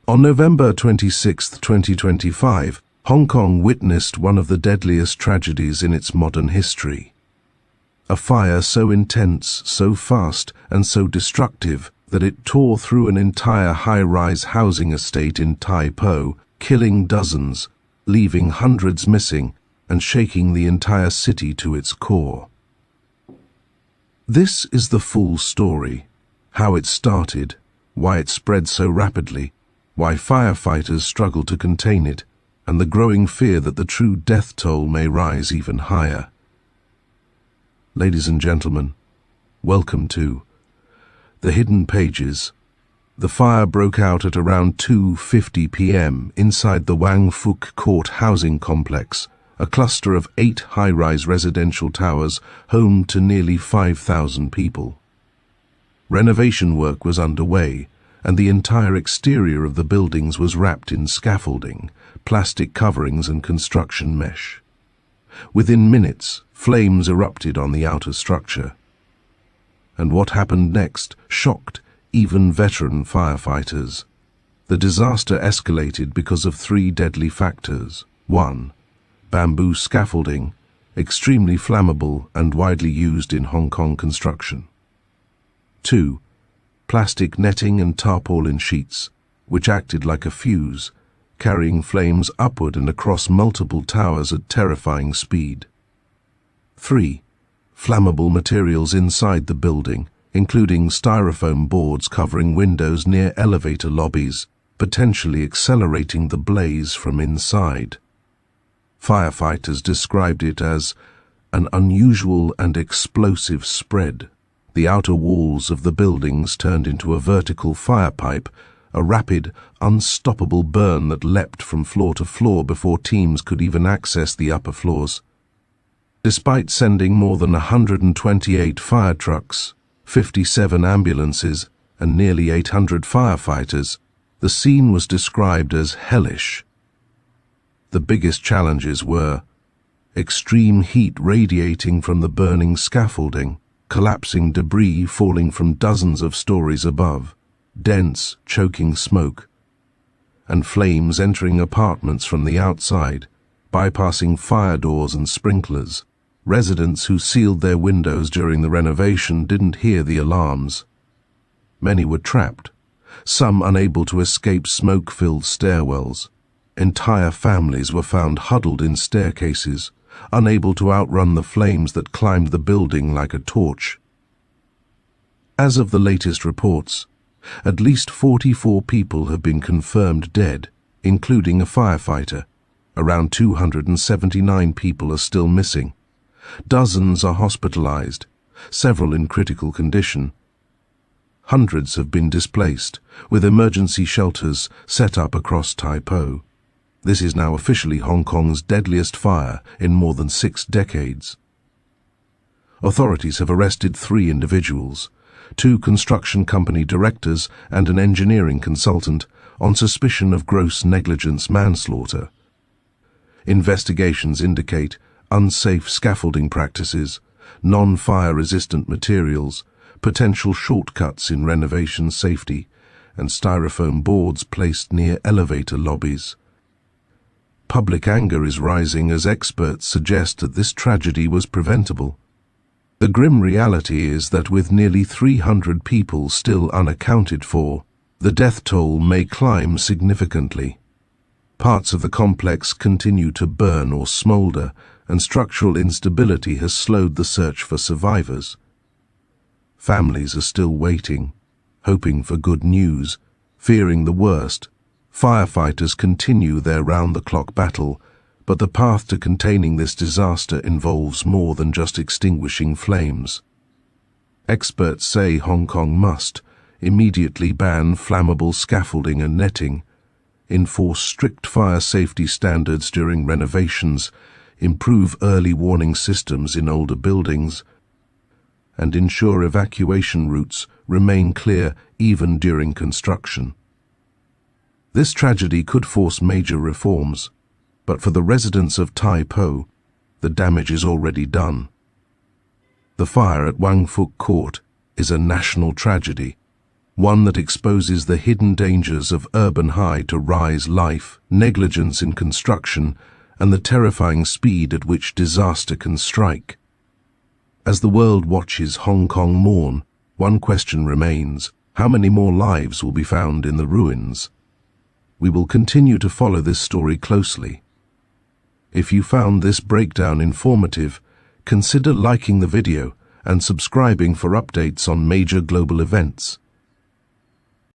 On November 26, 2025, Hong Kong witnessed one of the deadliest tragedies in its modern history. A fire so intense, so fast, and so destructive that it tore through an entire high-rise housing estate in Tai Po, killing dozens, leaving hundreds missing, and shaking the entire city to its core. This is the full story: how it started, why it spread so rapidly, why firefighters struggle to contain it, and the growing fear that the true death toll may rise even higher. Ladies and gentlemen, welcome to The Hidden Pages. The fire broke out at around 2:50 p.m. inside the Wang Fuk Court housing complex, a cluster of 8 high-rise residential towers home to nearly 5,000 people. Renovation work was underway, and the entire exterior of the buildings was wrapped in scaffolding, plastic coverings and construction mesh. Within minutes, flames erupted on the outer structure. And what happened next shocked even veteran firefighters. The disaster escalated because of 3 deadly factors. 1. Bamboo scaffolding, extremely flammable and widely used in Hong Kong construction. 2. Plastic netting and tarpaulin sheets, which acted like a fuse, carrying flames upward and across multiple towers at terrifying speed. 3. Flammable materials inside the building, including styrofoam boards covering windows near elevator lobbies, potentially accelerating the blaze from inside. Firefighters described it as an unusual and explosive spread. The outer walls of the buildings turned into a vertical fire pipe, a rapid, unstoppable burn that leapt from floor to floor before teams could even access the upper floors. Despite sending more than 128 fire trucks, 57 ambulances, and nearly 800 firefighters, the scene was described as hellish. The biggest challenges were extreme heat radiating from the burning scaffolding, collapsing debris falling from dozens of stories above, dense, choking smoke, and flames entering apartments from the outside, bypassing fire doors and sprinklers. Residents who sealed their windows during the renovation didn't hear the alarms. Many were trapped, some unable to escape smoke-filled stairwells. Entire families were found huddled in staircases, unable to outrun the flames that climbed the building like a torch. As of the latest reports, at least 44 people have been confirmed dead, including a firefighter. Around 279 people are still missing. Dozens are hospitalized, several in critical condition. Hundreds have been displaced, with emergency shelters set up across Tai Po. This is now officially Hong Kong's deadliest fire in more than 6 decades. Authorities have arrested 3 individuals, 2 construction company directors and an engineering consultant, on suspicion of gross negligence manslaughter. Investigations indicate unsafe scaffolding practices, non-fire-resistant materials, potential shortcuts in renovation safety, and styrofoam boards placed near elevator lobbies. Public anger is rising as experts suggest that this tragedy was preventable. The grim reality is that with nearly 300 people still unaccounted for, the death toll may climb significantly. Parts of the complex continue to burn or smolder, and structural instability has slowed the search for survivors. Families are still waiting, hoping for good news, fearing the worst. Firefighters continue their round-the-clock battle, but the path to containing this disaster involves more than just extinguishing flames. Experts say Hong Kong must immediately ban flammable scaffolding and netting, enforce strict fire safety standards during renovations, improve early warning systems in older buildings, and ensure evacuation routes remain clear even during construction. This tragedy could force major reforms, but for the residents of Tai Po, the damage is already done. The fire at Wang Fuk Court is a national tragedy, one that exposes the hidden dangers of urban high-to-rise life, negligence in construction, and the terrifying speed at which disaster can strike. As the world watches Hong Kong mourn, one question remains: how many more lives will be found in the ruins? We will continue to follow this story closely. If you found this breakdown informative, consider liking the video and subscribing for updates on major global events.